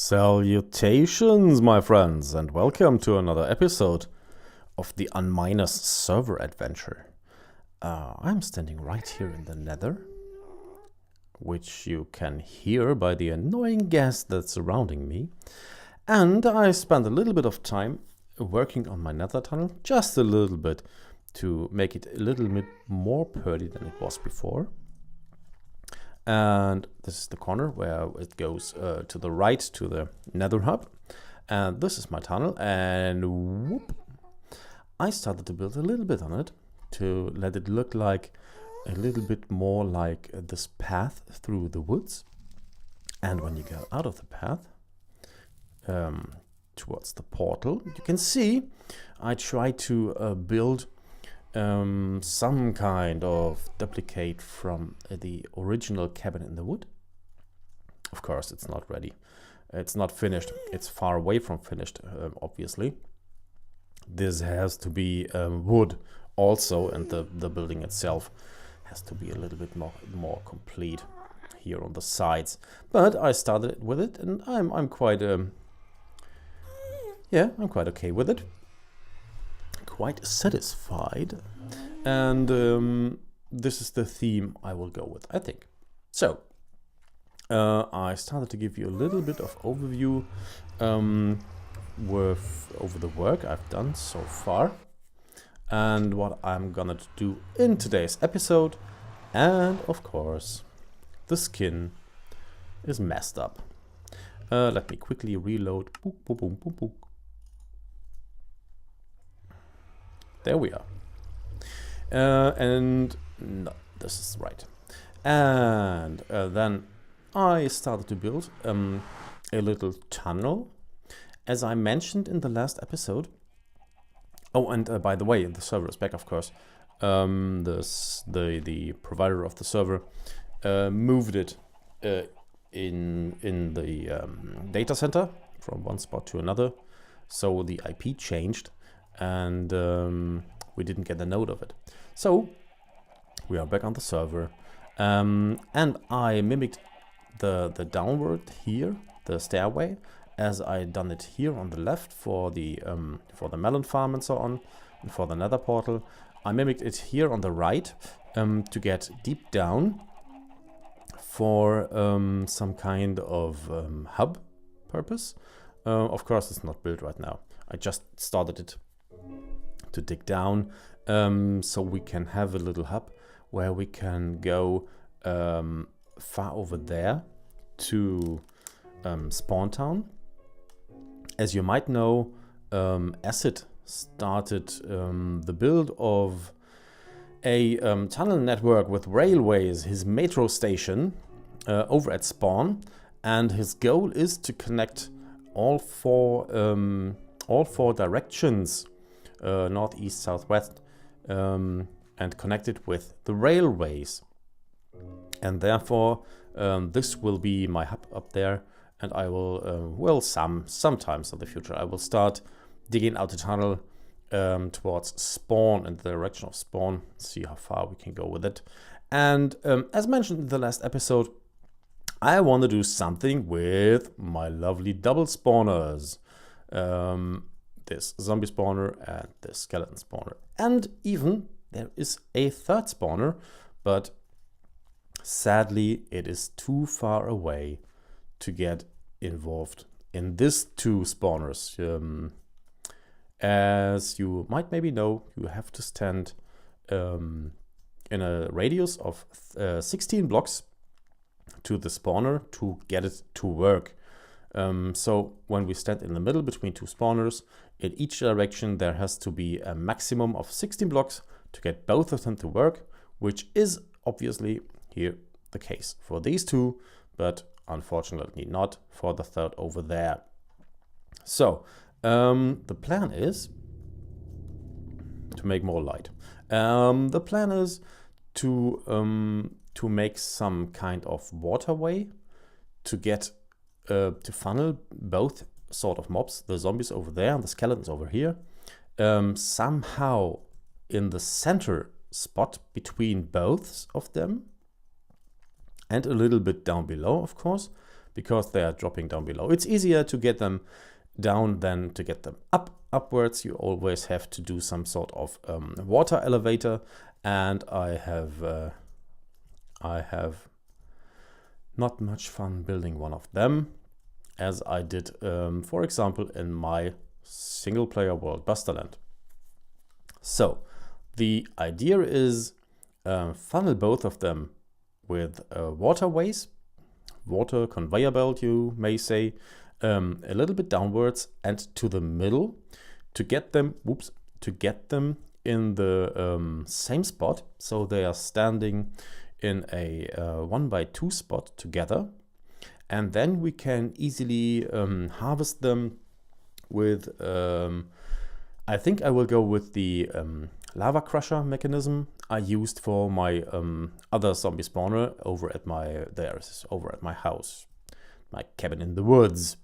Salutations, my friends, and welcome to another episode of the Unminers server adventure. I'm standing right here in the Nether, which you can hear by the annoying gas that's surrounding me. And I spent a little bit of time working on my Nether Tunnel, just a little bit, to make it a little bit more purdy than it was before. And this is the corner where it goes to the right to the Nether hub. And this is my tunnel, and whoop, I started to build a little bit on it to let it look like a little bit more like this path through the woods. And when you go out of the path towards the portal, you can see I try to build some kind of duplicate from the original cabin in the wood. Of course, it's not ready. It's not finished. It's far away from finished, obviously. This has to be wood also, and the building itself has to be a little bit more complete here on the sides. But I started with it, and I'm quite I'm quite okay with it. Quite satisfied, and this is the theme I will go with, I think. So I started to give you a little bit of overview over the work I've done so far and what I'm gonna do in today's episode. And of course the skin is messed up. Let me quickly reload. Boop, boop, boop, boop, boop. There we are. And no, this is right. And then I started to build a little tunnel, as I mentioned in the last episode. Oh, and by the way, the server is back, of course. The provider of the server moved it in the data center from one spot to another, so the IP changed. And we didn't get a note of it. So we are back on the server, and I mimicked the downward here, the stairway, as I done it here on the left for the melon farm and so on, and for the nether portal. I mimicked it here on the right to get deep down for some kind of hub purpose. Of course, it's not built right now. I just started it to dig down, so we can have a little hub where we can go far over there to Spawn Town. As you might know, Acid started the build of a tunnel network with railways, his metro station over at Spawn, and his goal is to connect all four directions, north, east, south, west, and connect it with the railways. And therefore this will be my hub up there, and I will sometimes in the future I will start digging out the tunnel towards Spawn, in the direction of Spawn, see how far we can go with it. And as mentioned in the last episode, I want to do something with my lovely double spawners. This zombie spawner and this skeleton spawner, and even there is a third spawner, but sadly it is too far away to get involved in these two spawners. As you might maybe know, you have to stand in a radius of 16 blocks to the spawner to get it to work. So when we stand in the middle between two spawners, in each direction there has to be a maximum of 16 blocks to get both of them to work, which is obviously here the case for these two, but unfortunately not for the third over there. So the plan is to make more light. The plan is to make some kind of waterway to get to funnel both sort of mobs, the zombies over there and the skeletons over here, somehow in the center spot between both of them, and a little bit down below, of course, because they are dropping down below. It's easier to get them down than to get them upwards. You always have to do some sort of water elevator, and I have not much fun building one of them, as I did, for example, in my single player world Busterland. So the idea is funnel both of them with waterways, water conveyor belt, you may say, a little bit downwards and to the middle to get them, in the same spot, so they are standing in a 1x2 spot together, and then we can easily harvest them with I think I will go with the lava crusher mechanism I used for my other zombie spawner over at my house, my cabin in the woods.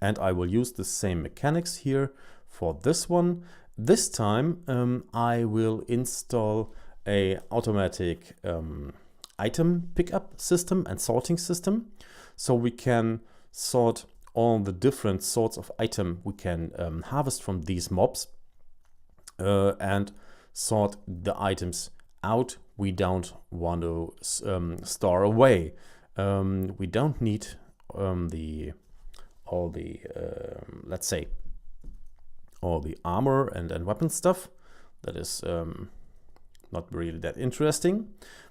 And I will use the same mechanics here for this one. This time I will install a automatic item pickup system and sorting system, so we can sort all the different sorts of item we can harvest from these mobs and sort the items out we don't want to store away. We don't need let's say all the armor and weapon stuff. That is not really that interesting,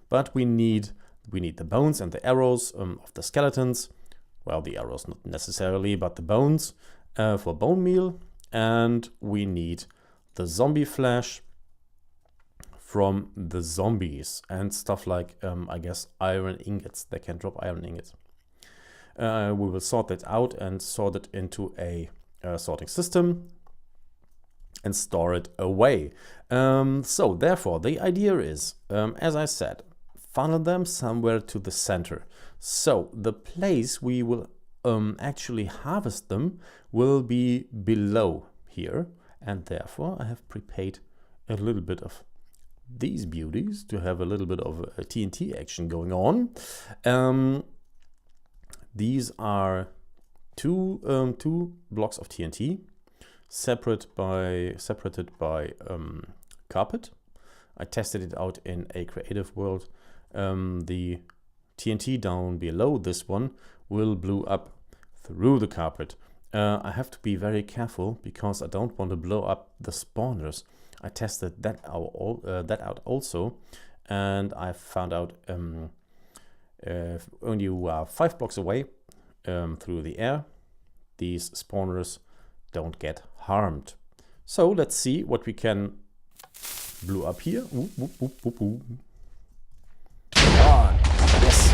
but we need the bones and the arrows of the skeletons. Well, the arrows not necessarily, but the bones for bone meal, and we need the zombie flesh from the zombies and stuff like I guess iron ingots. They can drop iron ingots. We will sort that out and sort it into a sorting system and store it away. So therefore the idea is, as I said, funnel them somewhere to the center. So the place we will actually harvest them will be below here, and therefore I have prepared a little bit of these beauties to have a little bit of a TNT action going on. These are two blocks of TNT separated by carpet. I tested it out in a creative world. The TNT down below this one will blow up through the carpet. I have to be very careful because I don't want to blow up the spawners. I tested that out also, and I found out when you are 5 blocks away through the air, these spawners don't get harmed. So let's see what we can blow up here. Ooh, ooh, ooh, ooh, ooh. Ah, yes.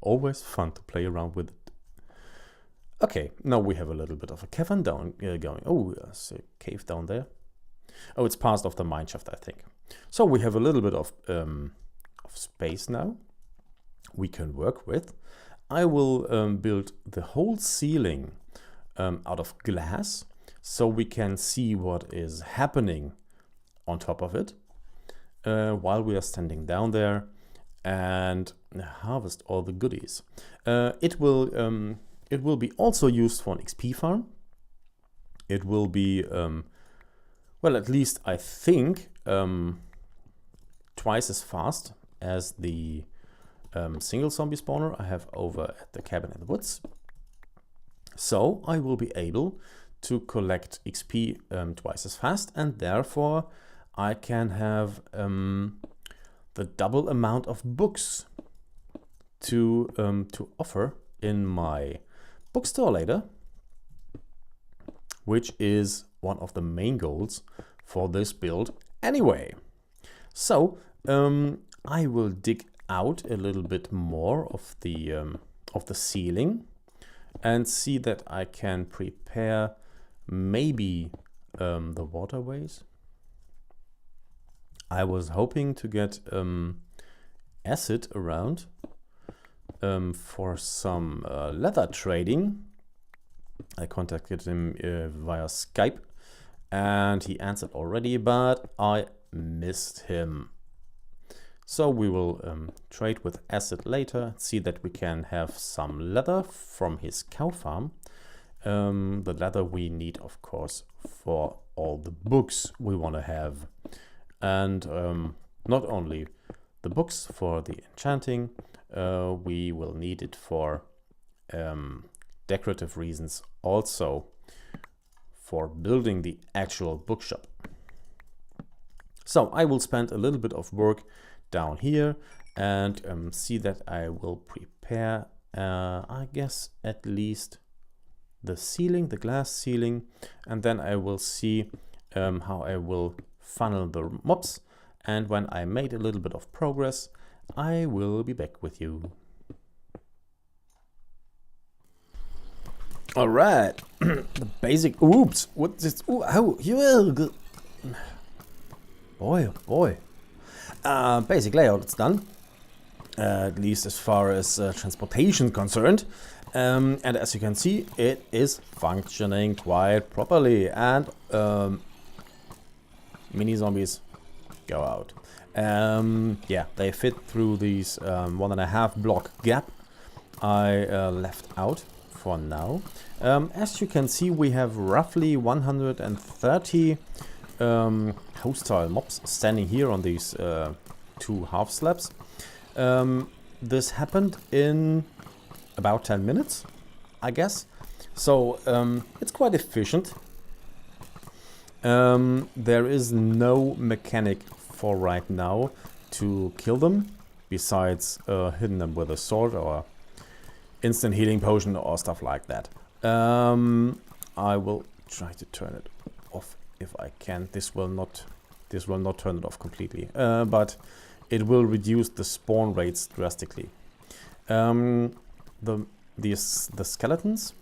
Always fun to play around with it. Okay, now we have a little bit of a cavern down going. Oh, there's a cave down there. Oh, it's part of the mineshaft, I think. So we have a little bit of space now we can work with. I will build the whole ceiling out of glass, so we can see what is happening on top of it while we are standing down there, and harvest all the goodies. It will be also used for an XP farm. It will be well, at least I think twice as fast as the single zombie spawner I have over at the cabin in the woods. So I will be able to collect XP twice as fast, and therefore I can have the double amount of books to offer in my bookstore later, which is one of the main goals for this build anyway. So I will dig out a little bit more of the ceiling and see that I can prepare maybe the waterways. I was hoping to get acid around for some leather trading. I contacted him via Skype and he answered already, but I missed him. So we will trade with acid later, see that we can have some leather from his cow farm. The leather we need, of course, for all the books we want to have. And not only the books for the enchanting, we will need it for decorative reasons, also for building the actual bookshop. So I will spend a little bit of work down here and see that I will prepare, I guess, at least the ceiling, the glass ceiling, and then I will see how I will funnel the mobs. And when I made a little bit of progress, I will be back with you. All right, the basic. Oops, what's this? Ooh, how you will. Boy, oh boy. Basic layout is done, at least as far as transportation concerned. And as you can see, it is functioning quite properly. And mini zombies go out. Yeah, they fit through these 1.5 block gap I left out for now. As you can see, we have roughly 130 hostile mobs standing here on these 2 half slabs. This happened in about 10 minutes, I guess. So it's quite efficient. There is no mechanic for right now to kill them, besides hitting them with a sword or instant healing potion or stuff like that. I will try to turn it off if I can. This will not turn it off completely, but it will reduce the spawn rates drastically. The skeletons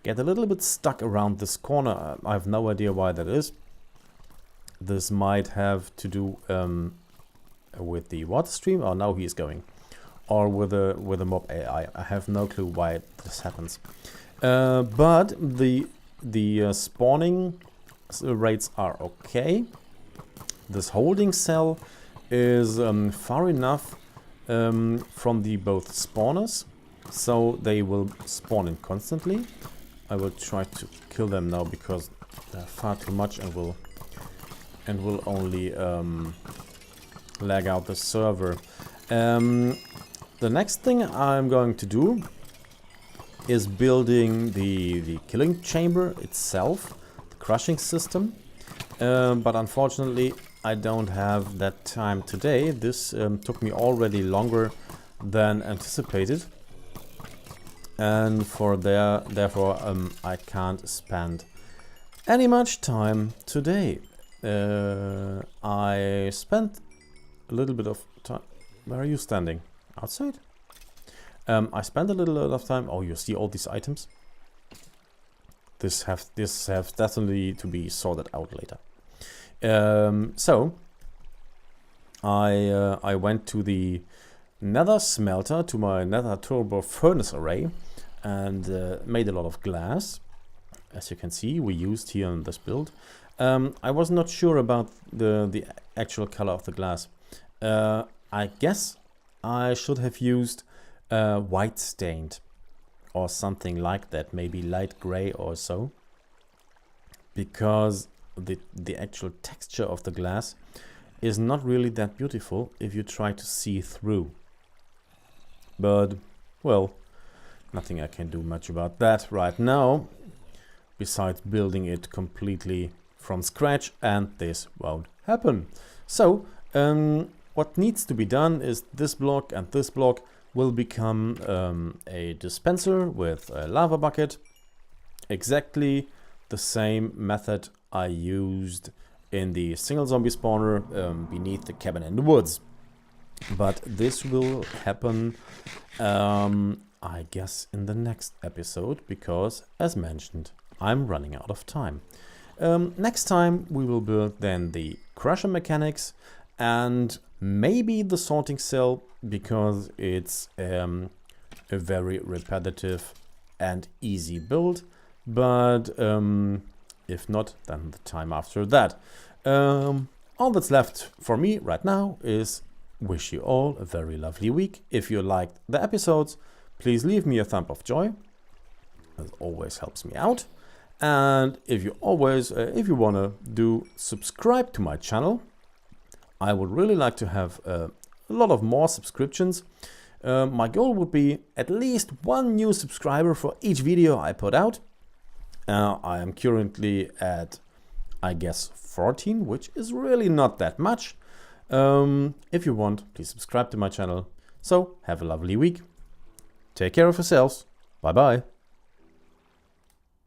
get a little bit stuck around this corner. I have no idea why that is. This might have to do with the water stream. Oh, now he is going, or with the mob AI. I have no clue why this happens. But the spawning rates are okay. This holding cell is far enough from the both spawners, so they will spawn in constantly. I will try to kill them now because they're far too much and will only lag out the server. The next thing I'm going to do is building the killing chamber itself, the crushing system. But unfortunately, I don't have that time today. This took me already longer than anticipated, and therefore I can't spend any much time today. I spent a little bit of time. Where are you standing? Outside? I spent a little bit of time. Oh, you see all these items? This have definitely to be sorted out later. So I went to the nether smelter, to my nether turbo furnace array, and made a lot of glass. As you can see, we used here in this build. I was not sure about the actual color of the glass. I guess I should have used white stained or something like that, maybe light gray or so, because the actual texture of the glass is not really that beautiful if you try to see through. But, well, nothing I can do much about that right now, besides building it completely from scratch, and this won't happen. So, what needs to be done is this block and this block will become a dispenser with a lava bucket. Exactly the same method I used in the single zombie spawner beneath the cabin in the woods. But this will happen, I guess, in the next episode, because, as mentioned, I'm running out of time. Next time we will build then the crusher mechanics and maybe the sorting cell, because it's a very repetitive and easy build. But if not, then the time after that. All that's left for me right now is wish you all a very lovely week. If you liked the episodes, please leave me a thumb of joy. That always helps me out. And if you want to subscribe to my channel, I would really like to have a lot of more subscriptions. My goal would be at least 1 new subscriber for each video I put out. I am currently at, I guess, 14, which is really not that much. If you want, please subscribe to my channel. So have a lovely week. Take care of yourselves. Bye bye.